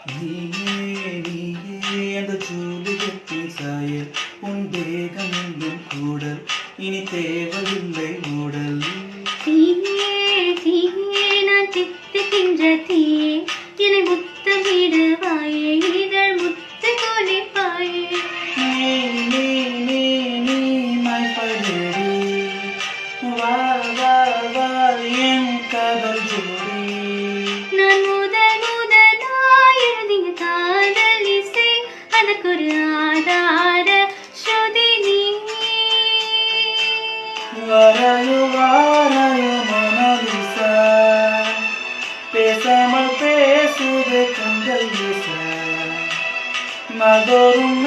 நீயே நீயே அந்த ஜூலியத்தின் சாயல் உன் தேகம் எங்கும் கூடல் இனி தேவையில்லை மூடல் தீயே தீயே நான் தித்துகின்ற தீயே என்னை முத்தமிடுவாயே இதழ் முத்து கொலிப்பாயே நீ நீ நீ my lady வா வா வா என் காதல் ஜோடி நான் முதலாய் எழுதிய காதல் இசை அதற்கொரு ஆதார ஸ்ருதி நீ வாராயோ வாராயோ மோனாலிசா பேசாமல் பேசுதே கண்கள் வீச நாள்தோறும்